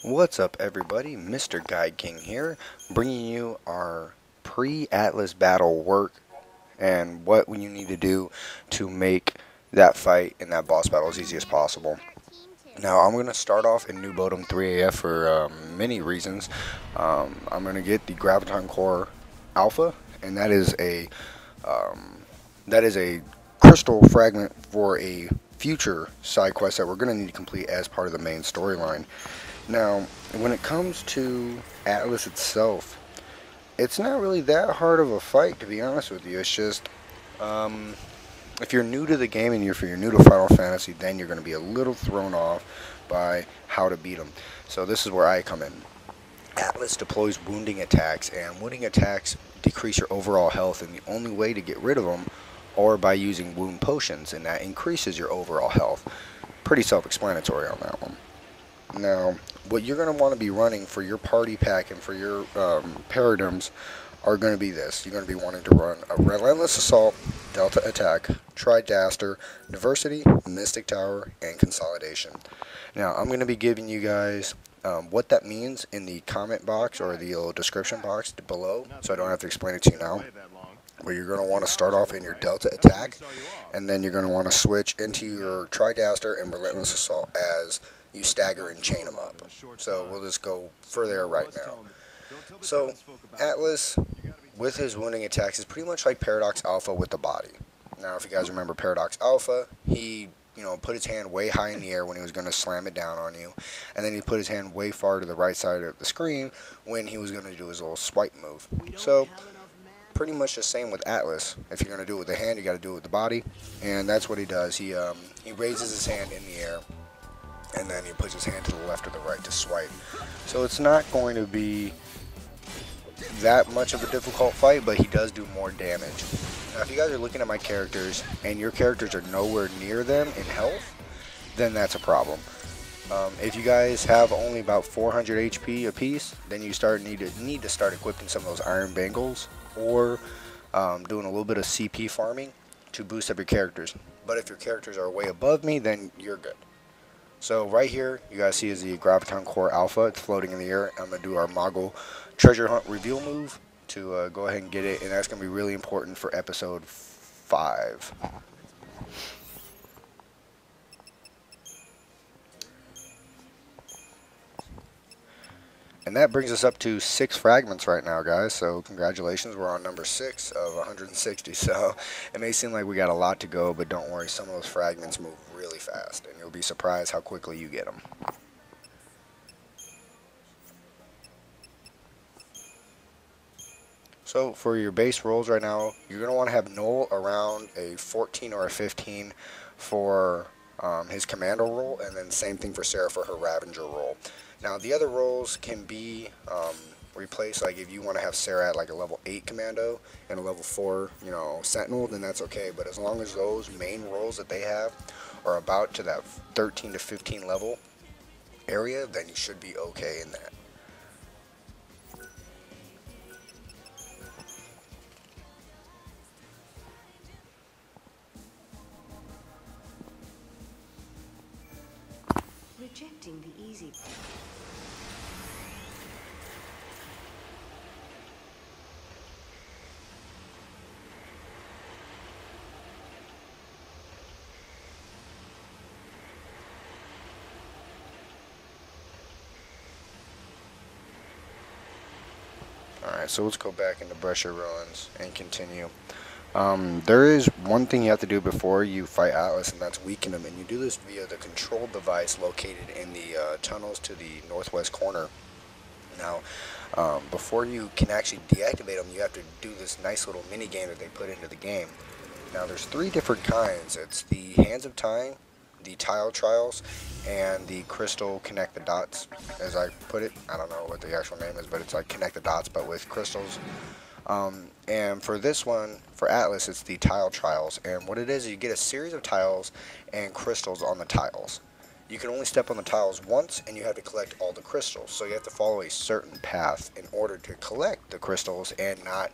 What's up everybody, Mr. Guide King here, bringing you our pre-Atlas battle work and what you need to do to make that fight and that boss battle as easy as possible. Now I'm going to start off in New Bodom 3AF for many reasons. I'm going to get the Graviton Core Alpha, and that is a crystal fragment for a future side quest that we're going to need to complete as part of the main storyline. Now, when it comes to Atlas itself, it's not really that hard of a fight, to be honest with you. It's just, if you're new to the game and if you're new to Final Fantasy, then you're going to be a little thrown off by how to beat them. So this is where I come in. Atlas deploys wounding attacks, and wounding attacks decrease your overall health, and the only way to get rid of them are by using wound potions, and that increases your overall health. Pretty self-explanatory on that one. Now, what you're going to want to be running for your party pack and for your Pardigms are going to be this. You're going to be wanting to run a Relentless Assault, Delta Attack, Tri-diaster, Diversity, Mystic Tower, and Consolidation. Now, I'm going to be giving you guys what that means in the comment box or the little description box below, so I don't have to explain it to you now. But you're going to want to start off in your Delta Attack, and then you're going to want to switch into your Tri-diaster and Relentless Assault as you stagger and chain them up. So we'll just go for there right now. So Atlas, with his wounding attacks, is pretty much like Paradox Alpha with the body. Now, if you guys remember Paradox Alpha, he put his hand way high in the air when he was going to slam it down on you, and then he put his hand way far to the right side of the screen when he was going to do his little swipe move. So pretty much the same with Atlas. If you're going to do it with the hand, you got to do it with the body, and that's what he does. He raises his hand in the air, and then he puts his hand to the left or the right to swipe. So it's not going to be that much of a difficult fight, but he does do more damage. Now, if you guys are looking at my characters, and your characters are nowhere near them in health, then that's a problem. If you guys have only about 400 HP apiece, then you need to start equipping some of those Iron Bangles, or doing a little bit of CP farming to boost up your characters. But if your characters are way above me, then you're good. So right here, you guys see is the Graviton Core Alpha. It's floating in the air. I'm going to do our Moggle Treasure Hunt reveal move to go ahead and get it, and that's going to be really important for episode 5. And that brings us up to 6 fragments right now, guys. So congratulations, we're on number 6 of 160. So it may seem like we got a lot to go, but don't worry, some of those fragments move really fast, and you'll be surprised how quickly you get them. So for your base rolls right now, you're going to want to have Noel around a 14 or a 15 for his commando roll, and then same thing for Serah for her Ravager roll. Now the other rolls can be replaced, like if you want to have Serah at like a level 8 commando and a level 4, sentinel, then that's okay. But as long as those main rolls that they have are about to that 13 to 15 level area, then you should be okay in that. Rejecting the easy. Alright, so let's go back into Brush Your Ruins and continue. There is one thing you have to do before you fight Atlas, and that's weaken him, and you do this via the control device located in the tunnels to the northwest corner. Now, before you can actually deactivate them, you have to do this nice little mini game that they put into the game. Now, there's 3 different kinds. It's the Hands of Time, the Tile Trials, and the Crystal Connect the Dots, as I put it. I don't know what the actual name is, but it's like Connect the Dots, but with crystals. And for this one, for Atlas, it's the Tile Trials, and what it is you get a series of tiles and crystals on the tiles. You can only step on the tiles once, and you have to collect all the crystals, so you have to follow a certain path in order to collect the crystals and not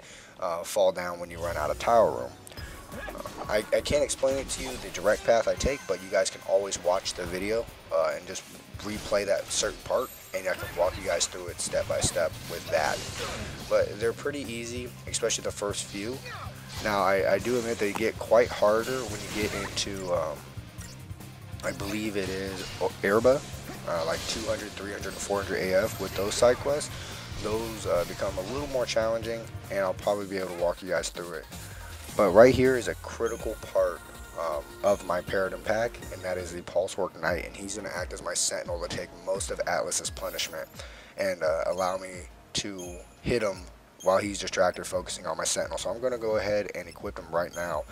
fall down when you run out of tile room. I can't explain it to you, the direct path I take, but you guys can always watch the video and just replay that certain part, and I can walk you guys through it step by step with that. But they're pretty easy, especially the first few. Now, I do admit they get quite harder when you get into, I believe it is Erba, like 200, 300, 400 AF with those side quests. Those become a little more challenging, and I'll probably be able to walk you guys through it. But right here is a critical part of my Pardigm pack, and that is the Pulsework Knight, and he's going to act as my sentinel to take most of Atlas's punishment and allow me to hit him while he's distracted focusing on my sentinel. So I'm going to go ahead and equip him right now.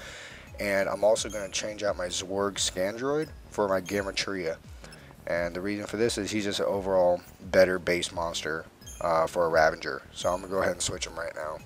And I'm also going to change out my Zwerg Scandroid for my Gamatria. And the reason for this is he's just an overall better base monster for a Ravager. So I'm going to go ahead and switch him right now.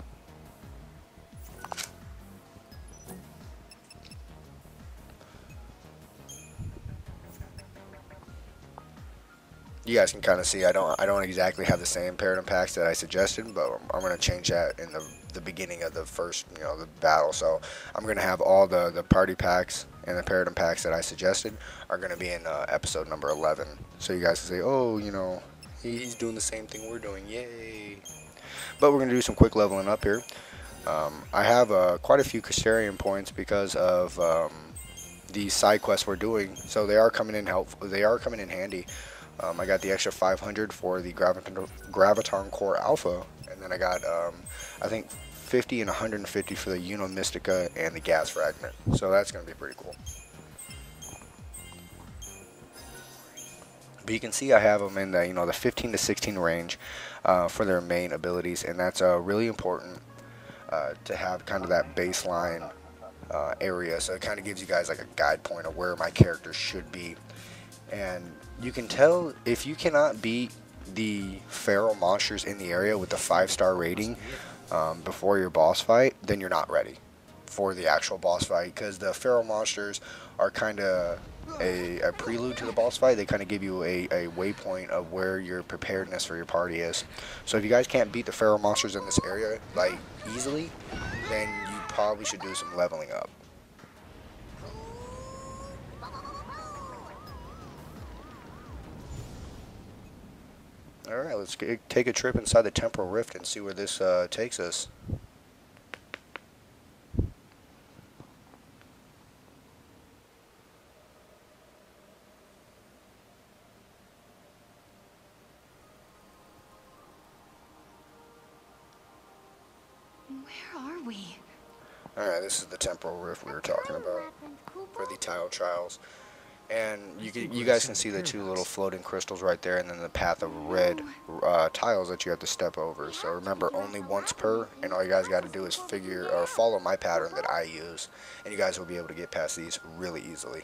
You guys can kind of see I don't exactly have the same Pardigm packs that I suggested, but I'm going to change that in the beginning of the first, the battle. So I'm going to have all the party packs and the Pardigm packs that I suggested are going to be in episode number 11. So you guys can say, oh, he's doing the same thing we're doing, yay. But we're going to do some quick leveling up here. I have quite a few Caesarian points because of the side quests we're doing, so they are coming in helpful. They are coming in handy. I got the extra 500 for the Graviton Core Alpha, and then I got, I think, 50 and 150 for the Uno Mystica and the Gas Fragment. So that's going to be pretty cool. But you can see I have them in the, the 15 to 16 range for their main abilities, and that's really important to have kind of that baseline area. So it kind of gives you guys like a guide point of where my characters should be. And you can tell if you cannot beat the feral monsters in the area with the 5-star rating before your boss fight, then you're not ready for the actual boss fight, because the feral monsters are kind of a prelude to the boss fight. They kind of give you a waypoint of where your preparedness for your party is. So if you guys can't beat the feral monsters in this area like easily, then you probably should do some leveling up. Alright, let's take a trip inside the Temporal Rift and see where this takes us. Where are we? Alright, this is the Temporal Rift we were talking about for the Tile Trials. And you guys can see the two little floating crystals right there, and then the path of red tiles that you have to step over. So remember, only once per, and all you guys got to do is follow my pattern that I use, and you guys will be able to get past these really easily.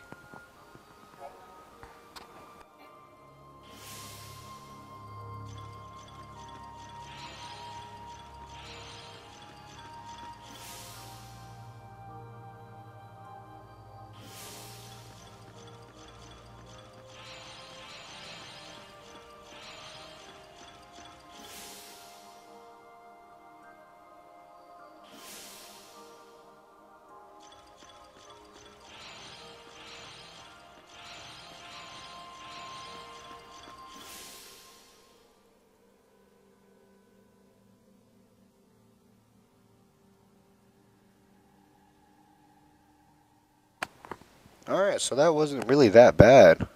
Alright, so that wasn't really that bad.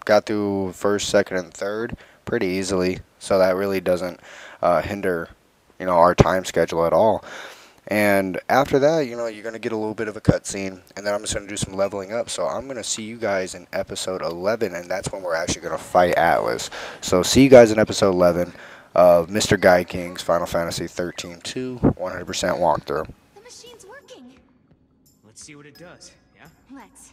Got through first, second, and third pretty easily, so that really doesn't hinder, our time schedule at all. And after that, you're going to get a little bit of a cutscene, and then I'm just going to do some leveling up. So I'm going to see you guys in episode 11, and that's when we're actually going to fight Atlas. So see you guys in episode 11 of Mr. Guy King's Final Fantasy 13-2 100% walkthrough. The machine's working. Let's see what it does, yeah? Let's.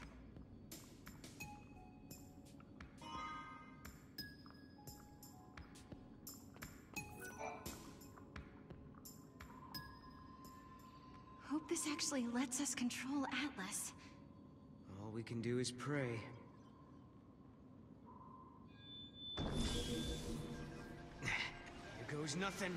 Hope this actually lets us control Atlas. All we can do is pray. Here goes nothing.